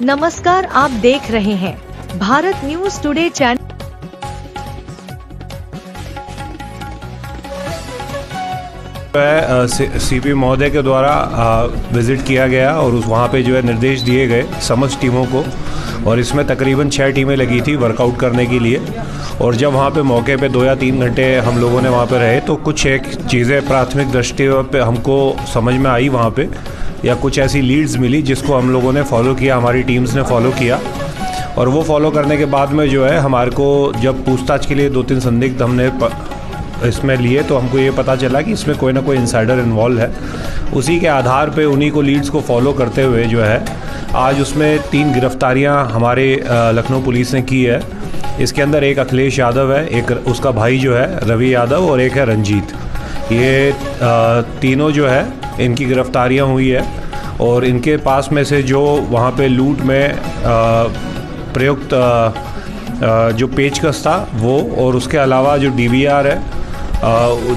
नमस्कार, आप देख रहे हैं Bharat news today channel. CP महोदय के द्वारा विज़िट किया गया और वहाँ पे जो है निर्देश दिए गए समस्त टीमों को, और इसमें तकरीबन 6 टीमें लगी थी वर्कआउट करने के लिए। और जब वहाँ पे मौके पे 2 या 3 घंटे हम लोगों ने वहाँ पे रहे तो कुछ एक चीज़ें प्राथमिक दृष्टि पे हमको समझ में आई वहाँ पे, या कुछ ऐसी लीड्स मिली जिसको हम लोगों ने फॉलो किया, हमारी टीम्स ने फॉलो किया। और वो फॉलो करने के बाद में जो है हमारे को जब पूछताछ के लिए 2-3 संदिग्ध हमने इसमें लिए तो हमको ये पता चला कि इसमें कोई ना कोई इनसाइडर इन्वॉल्व है। उसी के आधार पे उन्हीं को लीड्स को फॉलो करते हुए जो है आज उसमें 3 गिरफ्तारियां हमारे लखनऊ पुलिस ने की है। इसके अंदर एक अखिलेश यादव है, एक उसका भाई जो है रवि यादव, और एक है रंजीत। ये तीनों जो है इनकी गिरफ्तारियां हुई है। और इनके पास में से जो वहाँ पे लूट में प्रयुक्त जो पेचकस था वो, और उसके अलावा जो DVR है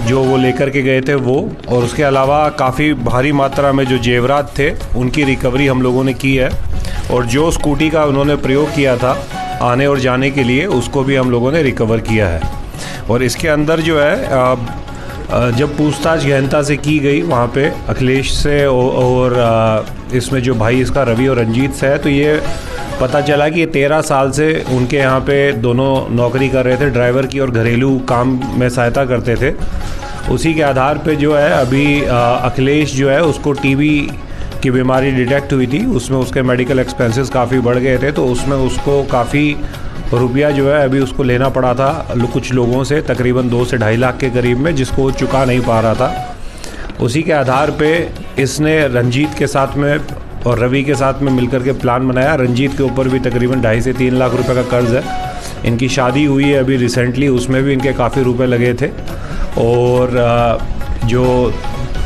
जो वो लेकर के गए थे वो, और उसके अलावा काफ़ी भारी मात्रा में जो जेवरात थे उनकी रिकवरी हम लोगों ने की है। और जो स्कूटी का उन्होंने प्रयोग किया था आने और जाने के लिए उसको भी हम लोगों ने रिकवर किया है। और इसके अंदर जो है जब पूछताछ गहनता से की गई वहाँ पे अखिलेश से और इसमें जो भाई इसका रवि और रंजीत से है, तो ये पता चला कि ये 13 साल से उनके यहाँ पे दोनों नौकरी कर रहे थे, ड्राइवर की और घरेलू काम में सहायता करते थे। उसी के आधार पे जो है अभी अखिलेश जो है उसको TB की बीमारी डिटेक्ट हुई थी, उसमें उसके मेडिकल एक्सपेंसेस काफ़ी बढ़ गए थे, तो उसमें उसको काफ़ी रुपया जो है अभी उसको लेना पड़ा था कुछ लोगों से, तकरीबन 2 से 2.5 लाख के करीब में, जिसको वो चुका नहीं पा रहा था। उसी के आधार पे इसने रंजीत के साथ में और रवि के साथ में मिलकर के प्लान बनाया। रंजीत के ऊपर भी तकरीबन 2.5 से 3 लाख रुपए का कर्ज़ है। इनकी शादी हुई है अभी रिसेंटली, उसमें भी इनके काफ़ी रुपए लगे थे। और जो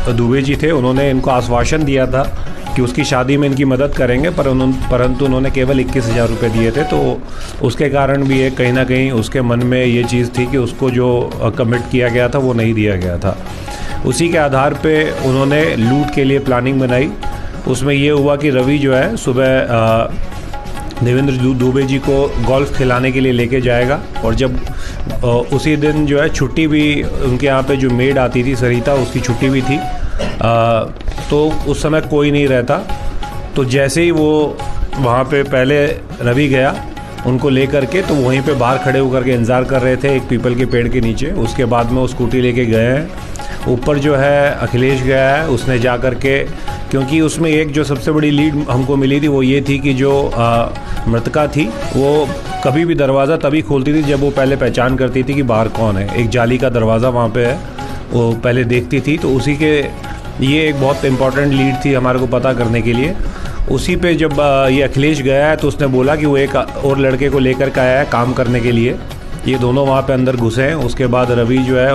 दुबे जी थे उन्होंने इनको आश्वासन दिया था कि उसकी शादी में इनकी मदद करेंगे, परंतु उन्होंने केवल 21,000 रुपये दिए थे। तो उसके कारण भी एक कहीं ना कहीं उसके मन में ये चीज़ थी कि उसको जो कमिट किया गया था वो नहीं दिया गया था। उसी के आधार पे उन्होंने लूट के लिए प्लानिंग बनाई। उसमें ये हुआ कि रवि जो है सुबह देवेंद्र दुबे जी को गोल्फ खिलाने के लिए लेके जाएगा, और जब उसी दिन जो है छुट्टी भी उनके यहाँ पे जो मेड आती थी सरिता, उसकी छुट्टी भी थी, तो उस समय कोई नहीं रहता। तो जैसे ही वो वहाँ पे पहले रवि गया उनको लेकर के, तो वहीं पे बाहर खड़े होकर के इंतज़ार कर रहे थे एक पीपल के पेड़ के नीचे। उसके बाद में वो स्कूटी लेके गए हैं ऊपर। जो है अखिलेश गया है, उसने जा कर के, क्योंकि उसमें एक जो सबसे बड़ी लीड हमको मिली थी वो ये थी कि जो मृतका थी वो कभी भी दरवाज़ा तभी खोलती थी जब वो पहले पहचान करती थी कि बाहर कौन है। एक जाली का दरवाज़ा वहाँ पे है, वो पहले देखती थी। तो उसी के ये एक बहुत इम्पॉर्टेंट लीड थी हमारे को पता करने के लिए। उसी पे जब ये अखिलेश गया है तो उसने बोला कि वो एक और लड़के को लेकर के आया है काम करने के लिए। ये दोनों वहाँ पे अंदर घुसे हैं। उसके बाद रवि जो है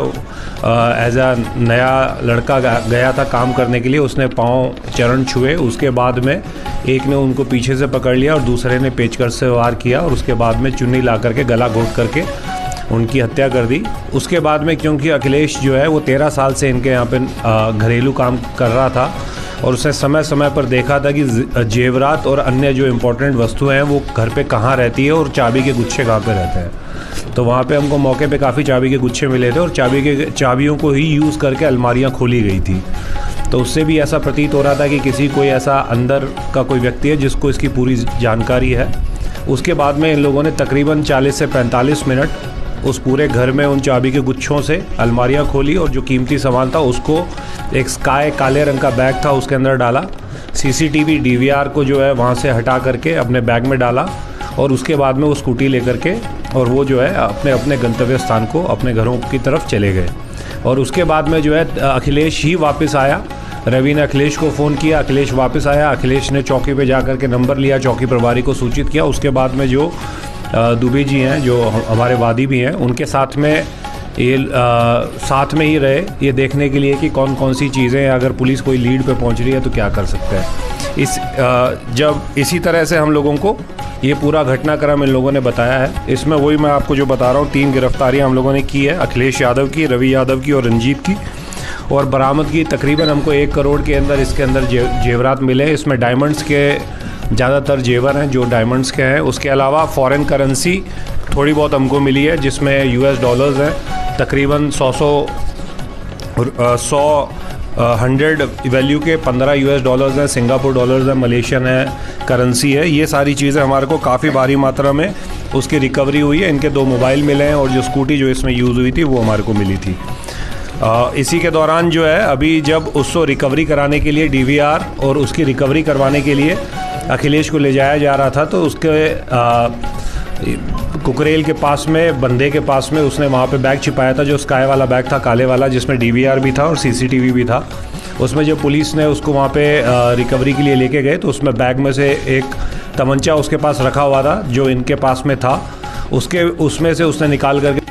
एज आ नया लड़का गया था काम करने के लिए, उसने पाँव चरण छुए। उसके बाद में एक ने उनको पीछे से पकड़ लिया और दूसरे ने पेचकस से वार किया, और उसके बाद में चुन्नी ला करके गला घोट करके उनकी हत्या कर दी। उसके बाद में क्योंकि अखिलेश जो है वो 13 साल से इनके यहाँ पे घरेलू काम कर रहा था, और उसने समय समय पर देखा था कि जेवरात और अन्य जो इम्पोर्टेंट वस्तुएं हैं वो घर पे कहाँ रहती है और चाबी के गुच्छे कहाँ पे रहते हैं। तो वहाँ पे हमको मौके पे काफ़ी चाबी के गुच्छे मिले थे, और चाबियों को ही यूज़ करके अलमारियाँ खोली गई थी। तो उससे भी ऐसा प्रतीत हो रहा था कि किसी कोई ऐसा अंदर का कोई व्यक्ति है जिसको इसकी पूरी जानकारी है। उसके बाद में इन लोगों ने तकरीबन 40 से 45 मिनट उस पूरे घर में उन चाबी के गुच्छों से अलमारियां खोली, और जो कीमती सामान था उसको एक स्काई काले रंग का बैग था उसके अंदर डाला। CCTV DVR को जो है वहाँ से हटा करके अपने बैग में डाला, और उसके बाद में वो स्कूटी लेकर के और वो जो है अपने अपने गंतव्य स्थान को अपने घरों की तरफ चले गए। और उसके बाद में जो है अखिलेश ही वापस आया। रवि ने अखिलेश को फ़ोन किया, अखिलेश वापस आया। अखिलेश ने चौकी पे जा कर के नंबर लिया, चौकी प्रभारी को सूचित किया। उसके बाद में जो दुबे जी हैं जो हमारे वादी भी हैं, उनके साथ में ये साथ में ही रहे ये देखने के लिए कि कौन कौन सी चीज़ें, अगर पुलिस कोई लीड पे पहुंच रही है तो क्या कर सकते हैं। जब इसी तरह से हम लोगों को ये पूरा घटनाक्रम इन लोगों ने बताया है। इसमें वही मैं आपको जो बता रहा हूँ, 3 गिरफ्तारियाँ हम लोगों ने की है, अखिलेश यादव की, रवि यादव की और रंजीत की। और बरामदगी तकरीबन हमको 1 करोड़ के अंदर इसके अंदर जेवरात मिले। इसमें डायमंड्स के ज़्यादातर जेवर हैं जो डायमंड्स के हैं। उसके अलावा फॉरेन करेंसी थोड़ी बहुत हमको मिली है, जिसमें यूएस डॉलर्स हैं तकरीबन 100 वैल्यू के 15 यूएस डॉलर्स हैं, सिंगापुर डॉलर्स हैं, मलेशियन है करेंसी है। ये सारी चीज़ें हमारे को काफ़ी भारी मात्रा में उसकी रिकवरी हुई है। इनके 2 मोबाइल मिले हैं और जो स्कूटी जो इसमें यूज़ हुई थी वो हमारे को मिली थी। इसी के दौरान जो है अभी जब उसको रिकवरी कराने के लिए डीवीआर और उसकी रिकवरी करवाने के लिए अखिलेश को ले जाया जा रहा था, तो उसके कुकरेल के पास में, बंदे के पास में उसने वहाँ पे बैग छिपाया था, जो स्काई वाला बैग था, काले वाला, जिसमें डीवीआर भी था और सीसीटीवी भी था। उसमें जब पुलिस ने उसको वहाँ पे रिकवरी के लिए लेके गए तो उसमें बैग में से एक तमंचा उसके पास रखा हुआ था जो इनके पास में था, उसमें से उसने निकाल करके